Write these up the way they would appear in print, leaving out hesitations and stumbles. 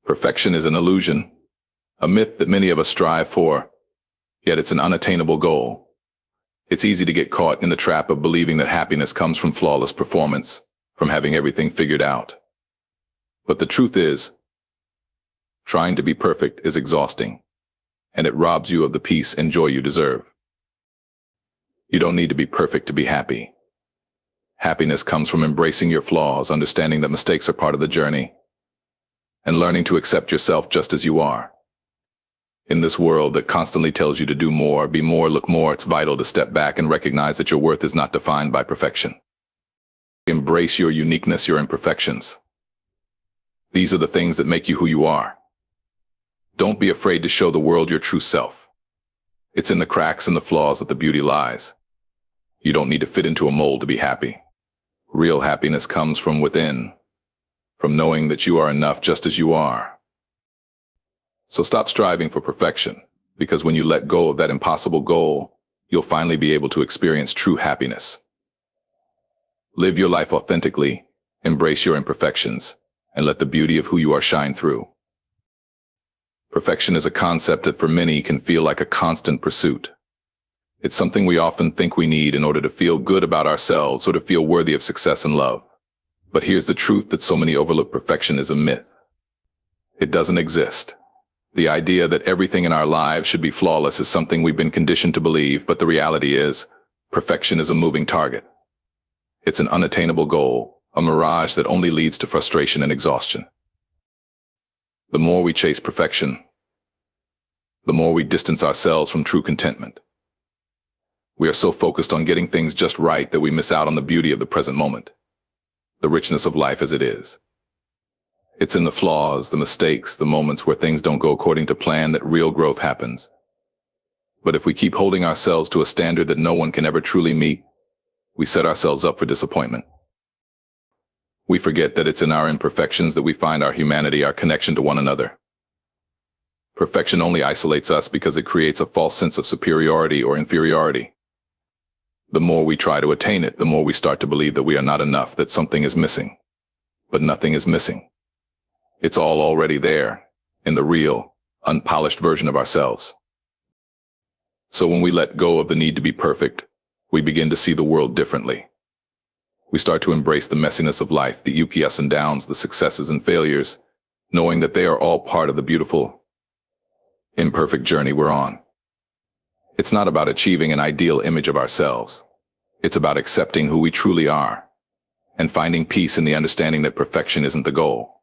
Perfection is an illusion, a myth that many of us strive for, yet it's an unattainable goal. It's easy to get caught in the trap of believing that happiness comes from flawless performance, from having everything figured out. But the truth is, trying to be perfect is exhausting, and it robs you of the peace and joy you deserve. You don't need to be perfect to be happy. Happiness comes from embracing your flaws, understanding that mistakes are part of the journey, and learning to accept yourself just as you are. In this world that constantly tells you to do more, be more, look more, it's vital to step back and recognize that your worth is not defined by perfection. Embrace your uniqueness, your imperfections. These are the things that make you who you are. Don't be afraid to show the world your true self. It's in the cracks and the flaws that the beauty lies. You don't need to fit into a mold to be happy. Real happiness comes from within, from knowing that you are enough just as you are. So stop striving for perfection, because when you let go of that impossible goal, you'll finally be able to experience true happiness. Live your life authentically, embrace your imperfections, and let the beauty of who you are shine through. Perfection is a concept that for many can feel like a constant pursuit. It's something we often think we need in order to feel good about ourselves or to feel worthy of success and love. But here's the truth that so many overlook: perfection is a myth. It doesn't exist. The idea that everything in our lives should be flawless is something we've been conditioned to believe, but the reality is, perfection is a moving target. It's an unattainable goal, a mirage that only leads to frustration and exhaustion. The more we chase perfection, the more we distance ourselves from true contentment. We are so focused on getting things just right that we miss out on the beauty of the present moment, the richness of life as it is. It's in the flaws, the mistakes, the moments where things don't go according to plan that real growth happens. But if we keep holding ourselves to a standard that no one can ever truly meet, we set ourselves up for disappointment. We forget that it's in our imperfections that we find our humanity, our connection to one another. Perfection only isolates us because it creates a false sense of superiority or inferiority. The more we try to attain it, the more we start to believe that we are not enough, that something is missing. But nothing is missing. It's all already there, in the real, unpolished version of ourselves. So when we let go of the need to be perfect, we begin to see the world differently. We start to embrace the messiness of life, the ups and downs, the successes and failures, knowing that they are all part of the beautiful, imperfect journey we're on. It's not about achieving an ideal image of ourselves. It's about accepting who we truly are and finding peace in the understanding that perfection isn't the goal.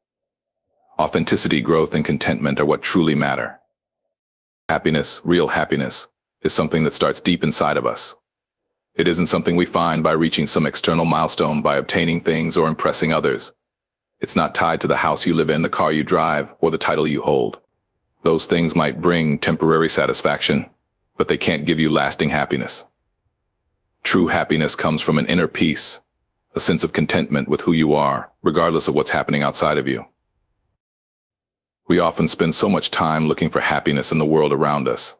Authenticity, growth, and contentment are what truly matter. Happiness, real happiness, is something that starts deep inside of us. It isn't something we find by reaching some external milestone, by obtaining things or impressing others. It's not tied to the house you live in, the car you drive, or the title you hold. Those things might bring temporary satisfaction, but they can't give you lasting happiness. True happiness comes from an inner peace, a sense of contentment with who you are, regardless of what's happening outside of you. We often spend so much time looking for happiness in the world around us,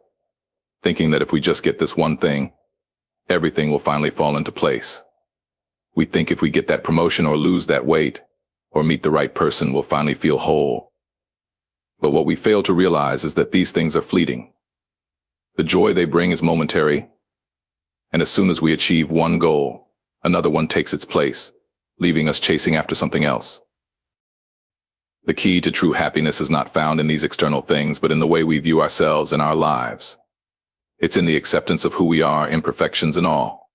thinking that if we just get this one thing, everything will finally fall into place. We think if we get that promotion or lose that weight, or meet the right person, we'll finally feel whole. But what we fail to realize is that these things are fleeting. The joy they bring is momentary, and as soon as we achieve one goal, another one takes its place, leaving us chasing after something else. The key to true happiness is not found in these external things, but in the way we view ourselves and our lives. It's in the acceptance of who we are, imperfections and all.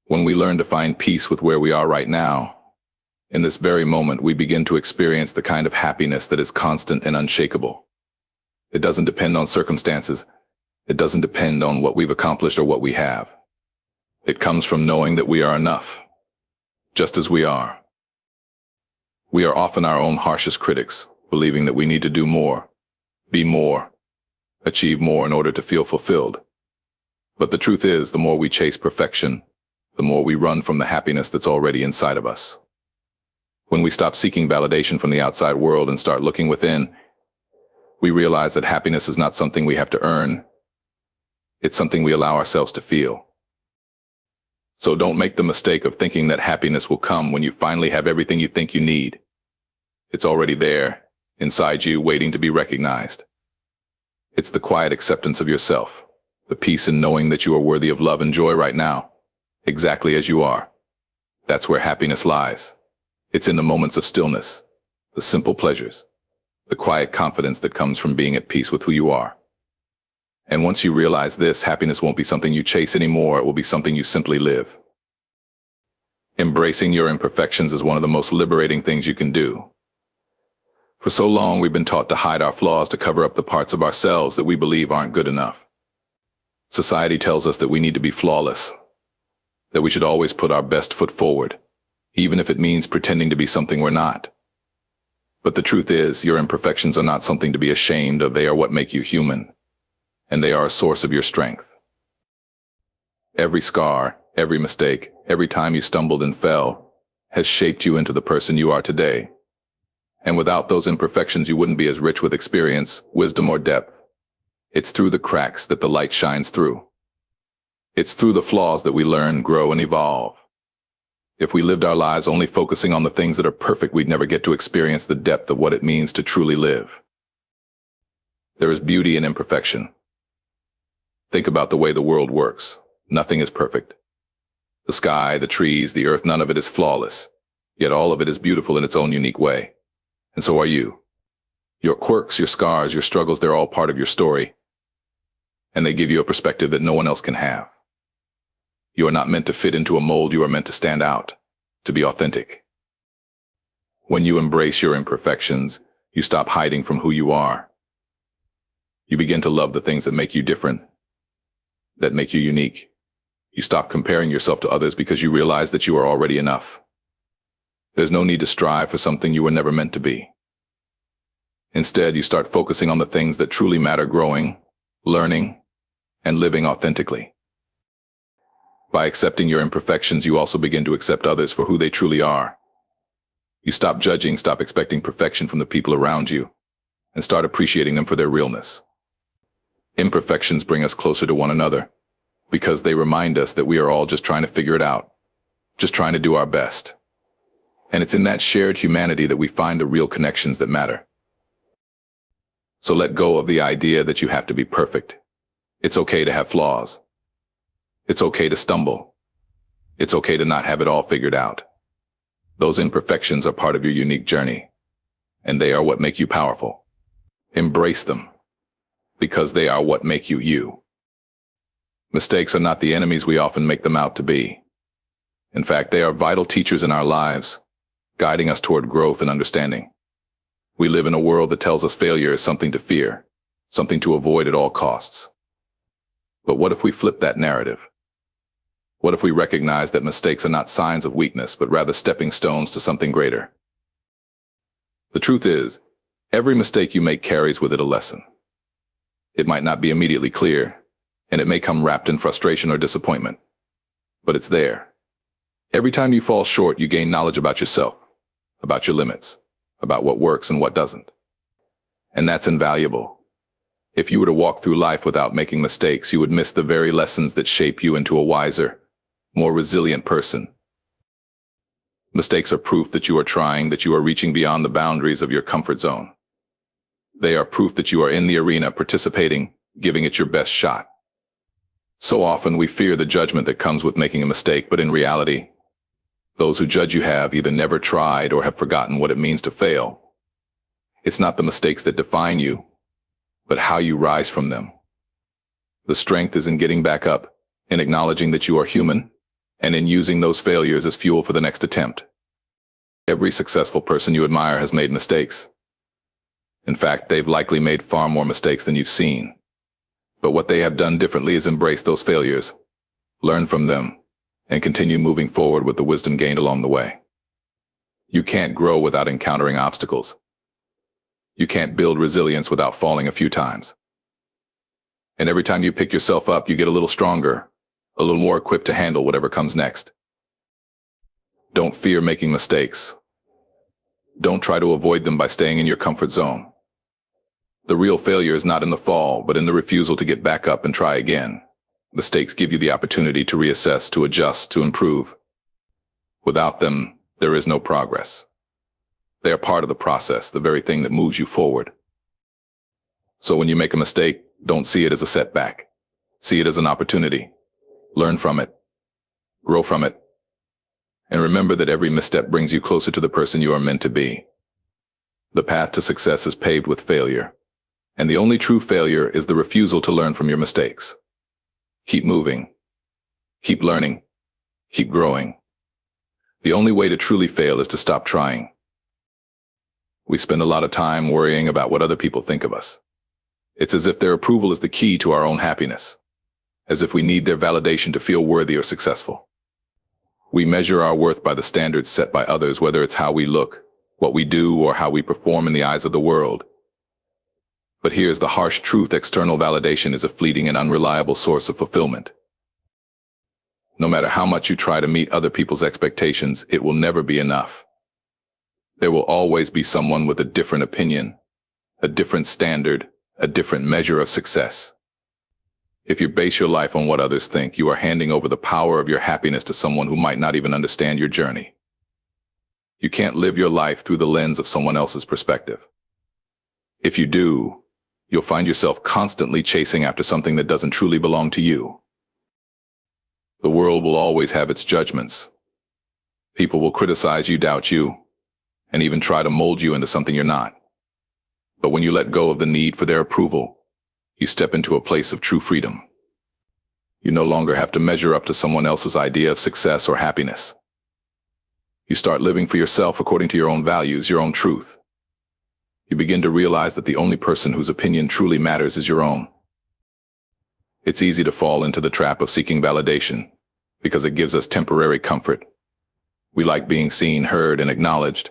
When we learn to find peace with where we are right now, in this very moment, we begin to experience the kind of happiness that is constant and unshakable. It doesn't depend on circumstances. It doesn't depend on what we've accomplished or what we have. It comes from knowing that we are enough, just as we are. We are often our own harshest critics, believing that we need to do more, be more, achieve more in order to feel fulfilled. But the truth is, the more we chase perfection, the more we run from the happiness that's already inside of us. When we stop seeking validation from the outside world and start looking within, we realize that happiness is not something we have to earn. It's something we allow ourselves to feel. So don't make the mistake of thinking that happiness will come when you finally have everything you think you need. It's already there, inside you waiting to be recognized. It's the quiet acceptance of yourself, the peace in knowing that you are worthy of love and joy right now, exactly as you are. That's where happiness lies. It's in the moments of stillness, the simple pleasures, the quiet confidence that comes from being at peace with who you are. And once you realize this, happiness won't be something you chase anymore, it will be something you simply live. Embracing your imperfections is one of the most liberating things you can do. For so long, we've been taught to hide our flaws, to cover up the parts of ourselves that we believe aren't good enough. Society tells us that we need to be flawless, that we should always put our best foot forward, even if it means pretending to be something we're not. But the truth is, your imperfections are not something to be ashamed of, they are what make you human, and they are a source of your strength. Every scar, every mistake, every time you stumbled and fell, has shaped you into the person you are today. And without those imperfections, you wouldn't be as rich with experience, wisdom, or depth. It's through the cracks that the light shines through. It's through the flaws that we learn, grow, and evolve. If we lived our lives only focusing on the things that are perfect, we'd never get to experience the depth of what it means to truly live. There is beauty in imperfection. Think about the way the world works. Nothing is perfect. The sky, the trees, the earth, none of it is flawless. Yet all of it is beautiful in its own unique way. And so are you. Your quirks, your scars, your struggles, they're all part of your story. And they give you a perspective that no one else can have. You are not meant to fit into a mold, you are meant to stand out, to be authentic. When you embrace your imperfections, you stop hiding from who you are. You begin to love the things that make you different, that make you unique. You stop comparing yourself to others because you realize that you are already enough. There's no need to strive for something you were never meant to be. Instead, you start focusing on the things that truly matter, growing, learning, and living authentically. By accepting your imperfections, you also begin to accept others for who they truly are. You stop judging, stop expecting perfection from the people around you, and start appreciating them for their realness. Imperfections bring us closer to one another, because they remind us that we are all just trying to figure it out, just trying to do our best. And it's in that shared humanity that we find the real connections that matter. So let go of the idea that you have to be perfect. It's okay to have flaws. It's okay to stumble. It's okay to not have it all figured out. Those imperfections are part of your unique journey, and they are what make you powerful. Embrace them, because they are what make you you. Mistakes are not the enemies we often make them out to be. In fact, they are vital teachers in our lives, guiding us toward growth and understanding. We live in a world that tells us failure is something to fear, something to avoid at all costs. But what if we flip that narrative? What if we recognize that mistakes are not signs of weakness, but rather stepping stones to something greater? The truth is, every mistake you make carries with it a lesson. It might not be immediately clear, and it may come wrapped in frustration or disappointment, but it's there. Every time you fall short, you gain knowledge about yourself, about your limits, about what works and what doesn't. And that's invaluable. If you were to walk through life without making mistakes, you would miss the very lessons that shape you into a wiser, more resilient person. Mistakes are proof that you are trying, that you are reaching beyond the boundaries of your comfort zone. They are proof that you are in the arena, participating, giving it your best shot. So often we fear the judgment that comes with making a mistake, but in reality, those who judge you have either never tried or have forgotten what it means to fail. It's not the mistakes that define you, but how you rise from them. The strength is in getting back up, in acknowledging that you are human, and in using those failures as fuel for the next attempt. Every successful person you admire has made mistakes. In fact, they've likely made far more mistakes than you've seen. But what they have done differently is embrace those failures, learn from them, and continue moving forward with the wisdom gained along the way. You can't grow without encountering obstacles. You can't build resilience without falling a few times. And every time you pick yourself up, you get a little stronger, a little more equipped to handle whatever comes next. Don't fear making mistakes. Don't try to avoid them by staying in your comfort zone. The real failure is not in the fall, but in the refusal to get back up and try again. Mistakes give you the opportunity to reassess, to adjust, to improve. Without them, there is no progress. They are part of the process, the very thing that moves you forward. So when you make a mistake, don't see it as a setback. See it as an opportunity. Learn from it. Grow from it. And remember that every misstep brings you closer to the person you are meant to be. The path to success is paved with failure. And the only true failure is the refusal to learn from your mistakes. Keep moving. Keep learning. Keep growing. The only way to truly fail is to stop trying. We spend a lot of time worrying about what other people think of us. It's as if their approval is the key to our own happiness, as if we need their validation to feel worthy or successful. We measure our worth by the standards set by others, whether it's how we look, what we do, or how we perform in the eyes of the world. But here's the harsh truth: external validation is a fleeting and unreliable source of fulfillment. No matter how much you try to meet other people's expectations, it will never be enough. There will always be someone with a different opinion, a different standard, a different measure of success. If you base your life on what others think, you are handing over the power of your happiness to someone who might not even understand your journey. You can't live your life through the lens of someone else's perspective. If you do, you'll find yourself constantly chasing after something that doesn't truly belong to you. The world will always have its judgments. People will criticize you, doubt you, and even try to mold you into something you're not. But when you let go of the need for their approval, you step into a place of true freedom. You no longer have to measure up to someone else's idea of success or happiness. You start living for yourself according to your own values, your own truth. You begin to realize that the only person whose opinion truly matters is your own. It's easy to fall into the trap of seeking validation because it gives us temporary comfort. We like being seen, heard, and acknowledged.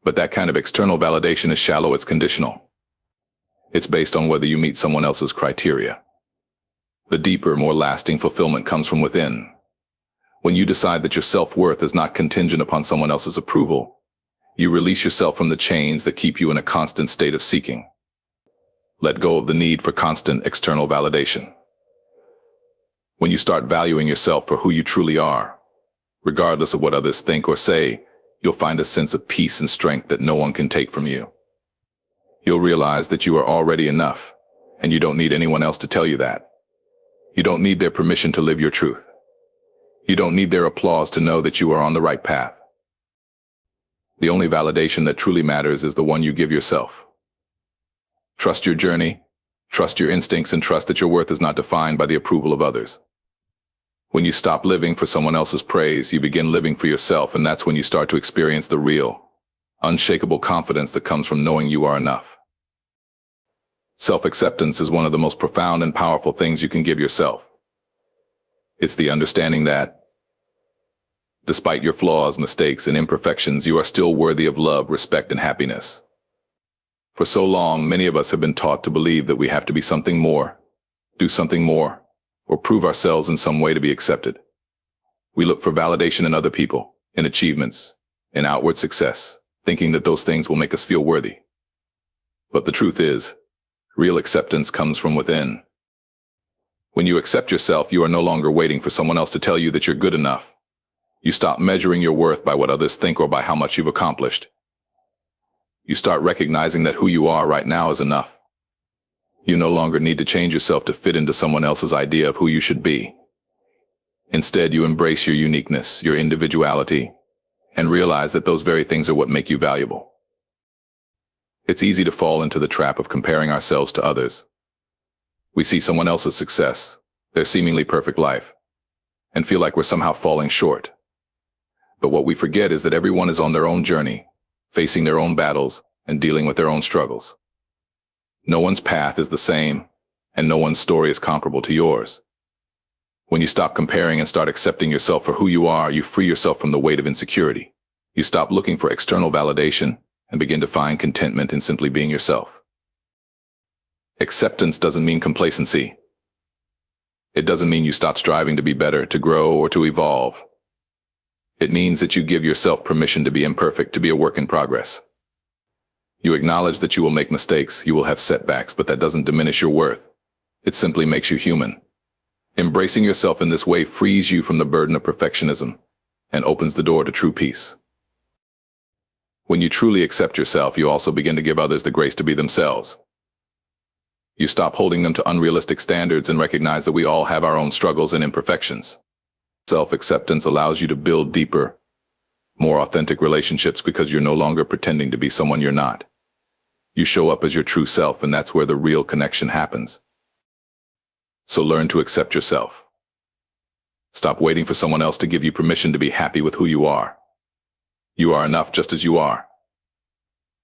But that kind of external validation is shallow, it's conditional. It's based on whether you meet someone else's criteria. The deeper, more lasting fulfillment comes from within. When you decide that your self-worth is not contingent upon someone else's approval, you release yourself from the chains that keep you in a constant state of seeking. Let go of the need for constant external validation. When you start valuing yourself for who you truly are, regardless of what others think or say, you'll find a sense of peace and strength that no one can take from you. You'll realize that you are already enough, and you don't need anyone else to tell you that. You don't need their permission to live your truth. You don't need their applause to know that you are on the right path. The only validation that truly matters is the one you give yourself. Trust your journey, trust your instincts, and trust that your worth is not defined by the approval of others. When you stop living for someone else's praise, you begin living for yourself, and that's when you start to experience the real, unshakable confidence that comes from knowing you are enough. Self-acceptance is one of the most profound and powerful things you can give yourself. It's the understanding that, despite your flaws, mistakes, and imperfections, you are still worthy of love, respect, and happiness. For so long, many of us have been taught to believe that we have to be something more, do something more, or prove ourselves in some way to be accepted. We look for validation in other people, in achievements, in outward success, thinking that those things will make us feel worthy. But the truth is, real acceptance comes from within. When you accept yourself, you are no longer waiting for someone else to tell you that you're good enough. You stop measuring your worth by what others think or by how much you've accomplished. You start recognizing that who you are right now is enough. You no longer need to change yourself to fit into someone else's idea of who you should be. Instead, you embrace your uniqueness, your individuality, and realize that those very things are what make you valuable. It's easy to fall into the trap of comparing ourselves to others. We see someone else's success, their seemingly perfect life, and feel like we're somehow falling short. But what we forget is that everyone is on their own journey, facing their own battles and dealing with their own struggles. No one's path is the same, and no one's story is comparable to yours. When you stop comparing and start accepting yourself for who you are, you free yourself from the weight of insecurity. You stop looking for external validation and begin to find contentment in simply being yourself. Acceptance doesn't mean complacency. It doesn't mean you stop striving to be better, to grow, or to evolve. It means that you give yourself permission to be imperfect, to be a work in progress. You acknowledge that you will make mistakes, you will have setbacks, but that doesn't diminish your worth. It simply makes you human. Embracing yourself in this way frees you from the burden of perfectionism and opens the door to true peace. When you truly accept yourself, you also begin to give others the grace to be themselves. You stop holding them to unrealistic standards and recognize that we all have our own struggles and imperfections. Self-acceptance allows you to build deeper, more authentic relationships because you're no longer pretending to be someone you're not. You show up as your true self, and that's where the real connection happens. So learn to accept yourself. Stop waiting for someone else to give you permission to be happy with who you are. You are enough just as you are.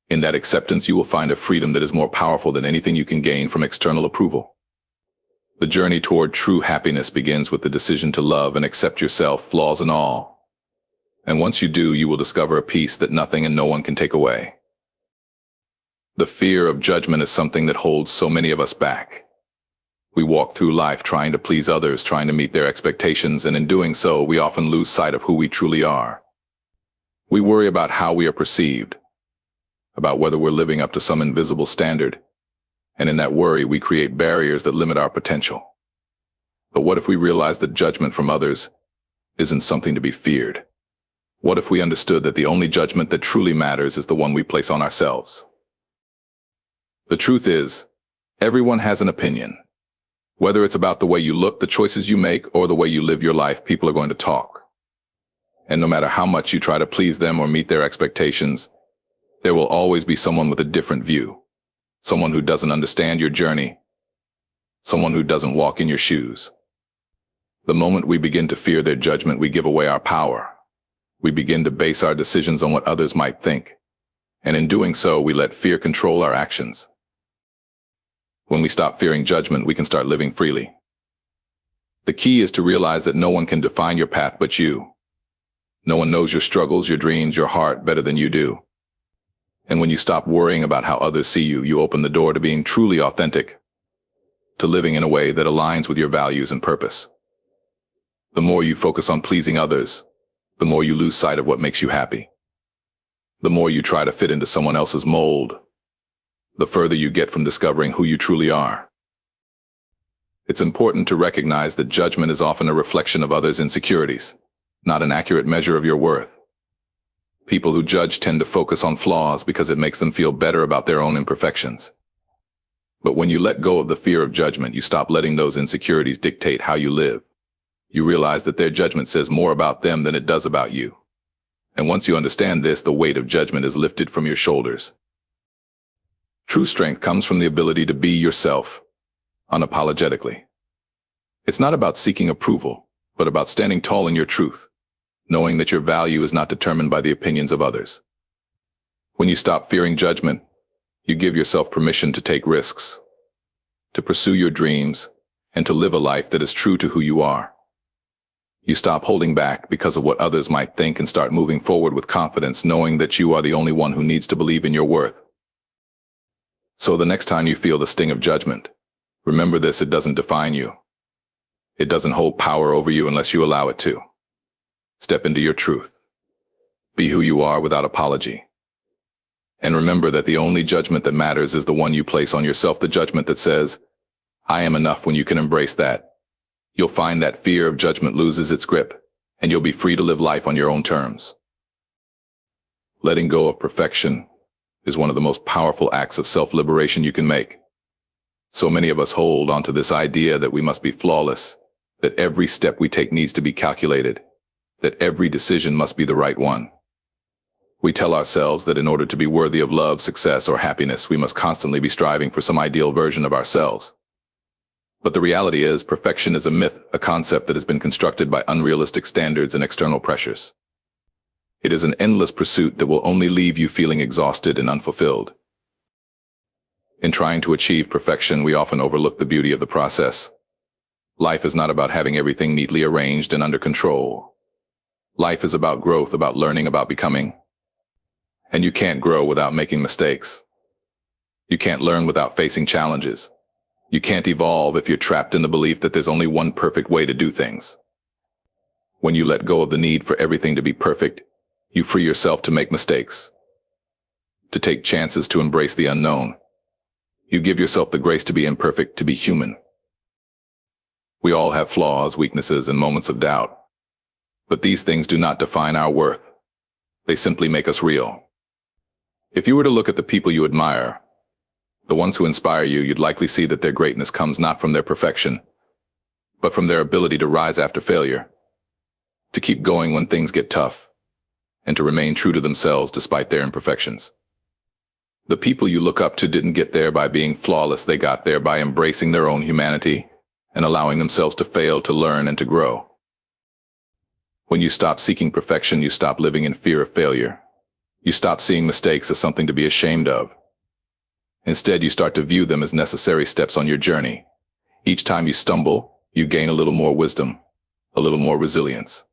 In that acceptance, you will find a freedom that is more powerful than anything you can gain from external approval. The journey toward true happiness begins with the decision to love and accept yourself, flaws and all. And once you do, you will discover a peace that nothing and no one can take away. The fear of judgment is something that holds so many of us back. We walk through life trying to please others, trying to meet their expectations, and in doing so, we often lose sight of who we truly are. We worry about how we are perceived, about whether we're living up to some invisible standard, and in that worry, we create barriers that limit our potential. But what if we realized that judgment from others isn't something to be feared? What if we understood that the only judgment that truly matters is the one we place on ourselves? The truth is, everyone has an opinion. Whether it's about the way you look, the choices you make, or the way you live your life, people are going to talk. And no matter how much you try to please them or meet their expectations, there will always be someone with a different view. Someone who doesn't understand your journey. Someone who doesn't walk in your shoes. The moment we begin to fear their judgment, we give away our power. We begin to base our decisions on what others might think. And in doing so, we let fear control our actions. When we stop fearing judgment, we can start living freely. The key is to realize that no one can define your path but you. No one knows your struggles, your dreams, your heart better than you do. And when you stop worrying about how others see you, you open the door to being truly authentic, to living in a way that aligns with your values and purpose. The more you focus on pleasing others, the more you lose sight of what makes you happy. The more you try to fit into someone else's mold, the further you get from discovering who you truly are. It's important to recognize that judgment is often a reflection of others' insecurities, not an accurate measure of your worth. People who judge tend to focus on flaws because it makes them feel better about their own imperfections. But when you let go of the fear of judgment, you stop letting those insecurities dictate how you live. You realize that their judgment says more about them than it does about you. And once you understand this, the weight of judgment is lifted from your shoulders. True strength comes from the ability to be yourself, unapologetically. It's not about seeking approval, but about standing tall in your truth, knowing that your value is not determined by the opinions of others. When you stop fearing judgment, you give yourself permission to take risks, to pursue your dreams, and to live a life that is true to who you are. You stop holding back because of what others might think and start moving forward with confidence, knowing that you are the only one who needs to believe in your worth. So the next time you feel the sting of judgment, remember this: it doesn't define you. It doesn't hold power over you unless you allow it to. Step into your truth. Be who you are without apology. And remember that the only judgment that matters is the one you place on yourself, the judgment that says, I am enough. When you can embrace that, you'll find that fear of judgment loses its grip, and you'll be free to live life on your own terms. Letting go of perfection is one of the most powerful acts of self-liberation you can make. So many of us hold onto this idea that we must be flawless, that every step we take needs to be calculated, that every decision must be the right one. We tell ourselves that in order to be worthy of love, success, or happiness, we must constantly be striving for some ideal version of ourselves. But the reality is, perfection is a myth, a concept that has been constructed by unrealistic standards and external pressures. It is an endless pursuit that will only leave you feeling exhausted and unfulfilled. In trying to achieve perfection, we often overlook the beauty of the process. Life is not about having everything neatly arranged and under control. Life is about growth, about learning, about becoming. And you can't grow without making mistakes. You can't learn without facing challenges. You can't evolve if you're trapped in the belief that there's only one perfect way to do things. When you let go of the need for everything to be perfect, you free yourself to make mistakes, to take chances, to embrace the unknown. You give yourself the grace to be imperfect, to be human. We all have flaws, weaknesses, and moments of doubt. But these things do not define our worth. They simply make us real. If you were to look at the people you admire, the ones who inspire you, you'd likely see that their greatness comes not from their perfection, but from their ability to rise after failure, to keep going when things get tough, and to remain true to themselves despite their imperfections. The people you look up to didn't get there by being flawless, they got there by embracing their own humanity and allowing themselves to fail, to learn, and to grow. When you stop seeking perfection, you stop living in fear of failure. You stop seeing mistakes as something to be ashamed of. Instead, you start to view them as necessary steps on your journey. Each time you stumble, you gain a little more wisdom, a little more resilience.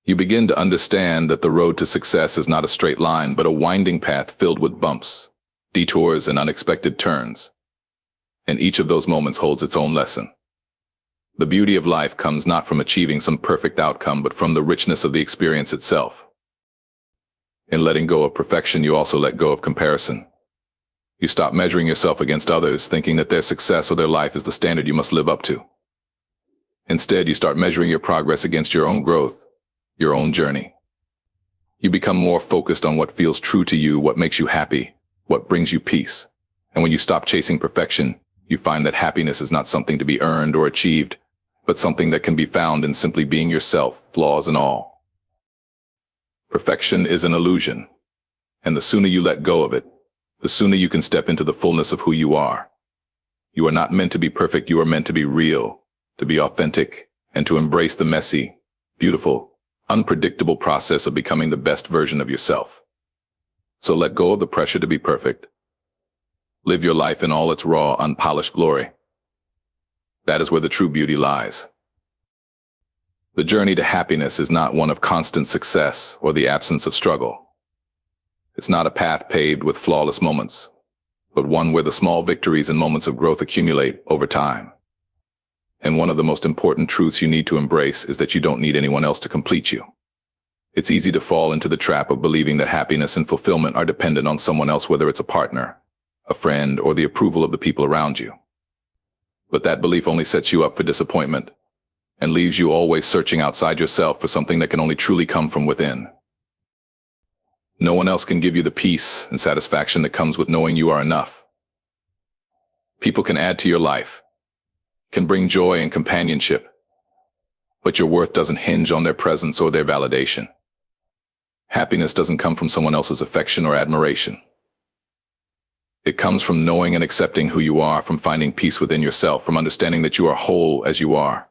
You begin to understand that the road to success is not a straight line, but a winding path filled with bumps, detours, and unexpected turns. And each of those moments holds its own lesson. The beauty of life comes not from achieving some perfect outcome, but from the richness of the experience itself. In letting go of perfection, you also let go of comparison. You stop measuring yourself against others, thinking that their success or their life is the standard you must live up to. Instead, you start measuring your progress against your own growth, your own journey. You become more focused on what feels true to you, what makes you happy, what brings you peace. And when you stop chasing perfection, you find that happiness is not something to be earned or achieved, but something that can be found in simply being yourself, flaws and all. Perfection is an illusion, and the sooner you let go of it, the sooner you can step into the fullness of who you are. You are not meant to be perfect, you are meant to be real, to be authentic, and to embrace the messy, beautiful, unpredictable process of becoming the best version of yourself. So let go of the pressure to be perfect. Live your life in all its raw, unpolished glory. That is where the true beauty lies. The journey to happiness is not one of constant success or the absence of struggle. It's not a path paved with flawless moments, but one where the small victories and moments of growth accumulate over time. And one of the most important truths you need to embrace is that you don't need anyone else to complete you. It's easy to fall into the trap of believing that happiness and fulfillment are dependent on someone else, whether it's a partner, a friend, or the approval of the people around you. But that belief only sets you up for disappointment and leaves you always searching outside yourself for something that can only truly come from within. No one else can give you the peace and satisfaction that comes with knowing you are enough. People can add to your life, can bring joy and companionship, but your worth doesn't hinge on their presence or their validation. Happiness doesn't come from someone else's affection or admiration. It comes from knowing and accepting who you are, from finding peace within yourself, from understanding that you are whole as you are.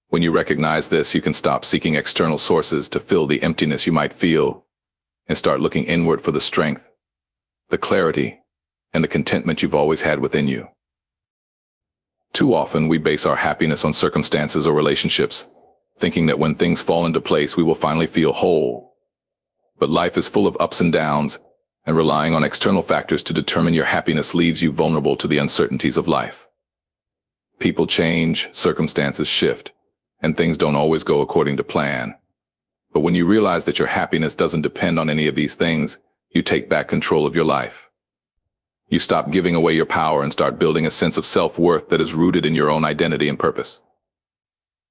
When you recognize this, you can stop seeking external sources to fill the emptiness you might feel and start looking inward for the strength, the clarity, and the contentment you've always had within you. Too often, we base our happiness on circumstances or relationships, thinking that when things fall into place, we will finally feel whole. But life is full of ups and downs, and relying on external factors to determine your happiness leaves you vulnerable to the uncertainties of life. People change, circumstances shift, and things don't always go according to plan. But when you realize that your happiness doesn't depend on any of these things, you take back control of your life. You stop giving away your power and start building a sense of self-worth that is rooted in your own identity and purpose.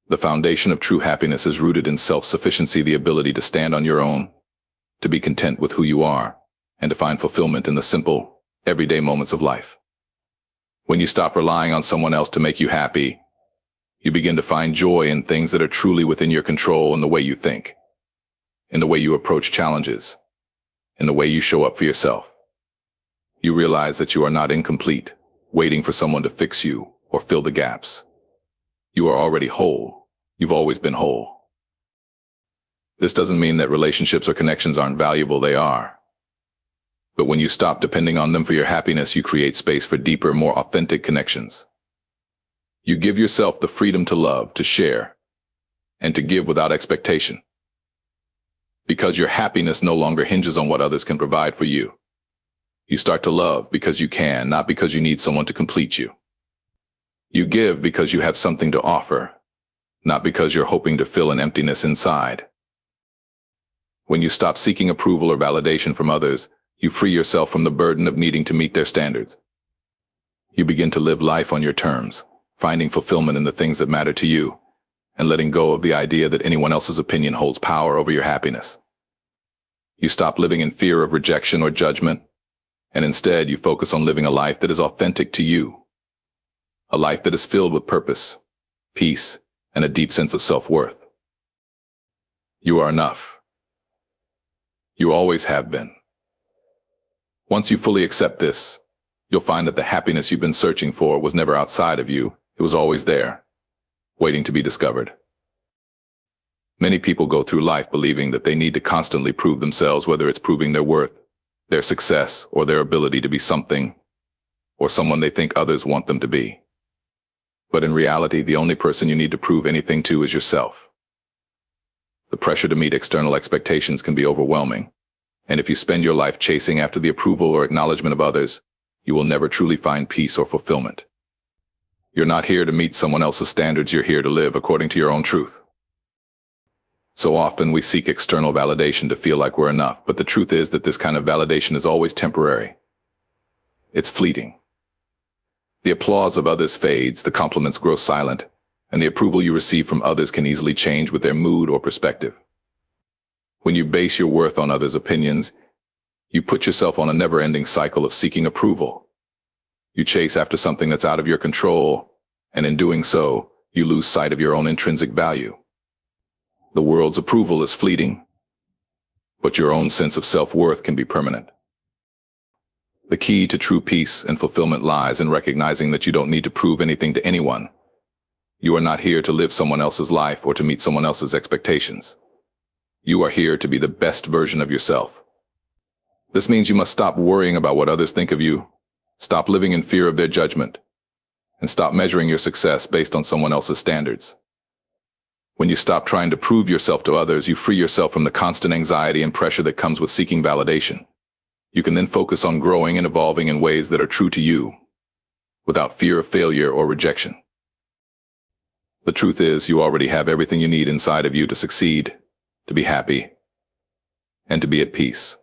The foundation of true happiness is rooted in self-sufficiency, the ability to stand on your own, to be content with who you are, and to find fulfillment in the simple, everyday moments of life. When you stop relying on someone else to make you happy, you begin to find joy in things that are truly within your control, in the way you think, in the way you approach challenges, in the way you show up for yourself. You realize that you are not incomplete, waiting for someone to fix you or fill the gaps. You are already whole. You've always been whole. This doesn't mean that relationships or connections aren't valuable. They are. But when you stop depending on them for your happiness, you create space for deeper, more authentic connections. You give yourself the freedom to love, to share, and to give without expectation. Because your happiness no longer hinges on what others can provide for you. You start to love because you can, not because you need someone to complete you. You give because you have something to offer, not because you're hoping to fill an emptiness inside. When you stop seeking approval or validation from others, you free yourself from the burden of needing to meet their standards. You begin to live life on your terms, finding fulfillment in the things that matter to you, and letting go of the idea that anyone else's opinion holds power over your happiness. You stop living in fear of rejection or judgment, and instead you focus on living a life that is authentic to you. A life that is filled with purpose, peace, and a deep sense of self-worth. You are enough. You always have been. Once you fully accept this, you'll find that the happiness you've been searching for was never outside of you. It was always there, waiting to be discovered. Many people go through life believing that they need to constantly prove themselves, whether it's proving their worth, their success, or their ability to be something or someone they think others want them to be. But in reality, the only person you need to prove anything to is yourself. The pressure to meet external expectations can be overwhelming, and if you spend your life chasing after the approval or acknowledgement of others, you will never truly find peace or fulfillment. You're not here to meet someone else's standards, you're here to live according to your own truth. So often we seek external validation to feel like we're enough, but the truth is that this kind of validation is always temporary. It's fleeting. The applause of others fades, the compliments grow silent, and the approval you receive from others can easily change with their mood or perspective. When you base your worth on others' opinions, you put yourself on a never-ending cycle of seeking approval. You chase after something that's out of your control, and in doing so, you lose sight of your own intrinsic value. The world's approval is fleeting, but your own sense of self-worth can be permanent. The key to true peace and fulfillment lies in recognizing that you don't need to prove anything to anyone. You are not here to live someone else's life or to meet someone else's expectations. You are here to be the best version of yourself. This means you must stop worrying about what others think of you, stop living in fear of their judgment, and stop measuring your success based on someone else's standards. When you stop trying to prove yourself to others, you free yourself from the constant anxiety and pressure that comes with seeking validation. You can then focus on growing and evolving in ways that are true to you, without fear of failure or rejection. The truth is, you already have everything you need inside of you to succeed, to be happy, and to be at peace.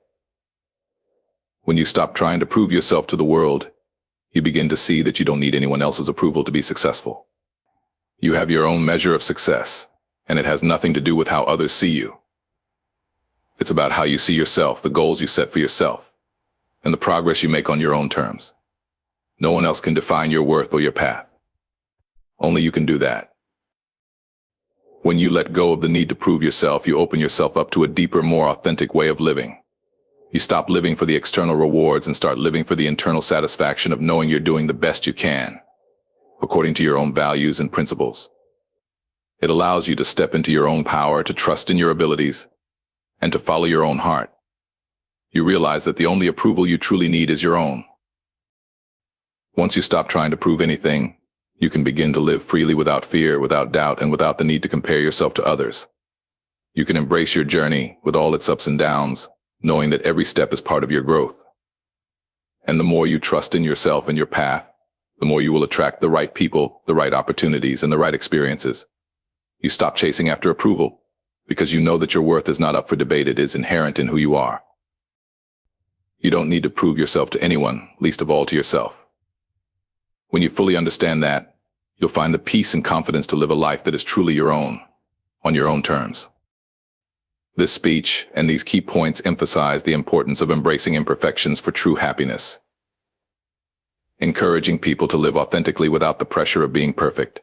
When you stop trying to prove yourself to the world, you begin to see that you don't need anyone else's approval to be successful. You have your own measure of success, and it has nothing to do with how others see you. It's about how you see yourself, the goals you set for yourself, and the progress you make on your own terms. No one else can define your worth or your path. Only you can do that. When you let go of the need to prove yourself, you open yourself up to a deeper, more authentic way of living. You stop living for the external rewards and start living for the internal satisfaction of knowing you're doing the best you can, according to your own values and principles. It allows you to step into your own power, to trust in your abilities, and to follow your own heart. You realize that the only approval you truly need is your own. Once you stop trying to prove anything, you can begin to live freely without fear, without doubt, and without the need to compare yourself to others. You can embrace your journey with all its ups and downs, knowing that every step is part of your growth. And the more you trust in yourself and your path, the more you will attract the right people, the right opportunities, and the right experiences. You stop chasing after approval, because you know that your worth is not up for debate, it is inherent in who you are. You don't need to prove yourself to anyone, least of all to yourself. When you fully understand that, you'll find the peace and confidence to live a life that is truly your own, on your own terms. This speech and these key points emphasize the importance of embracing imperfections for true happiness, encouraging people to live authentically without the pressure of being perfect,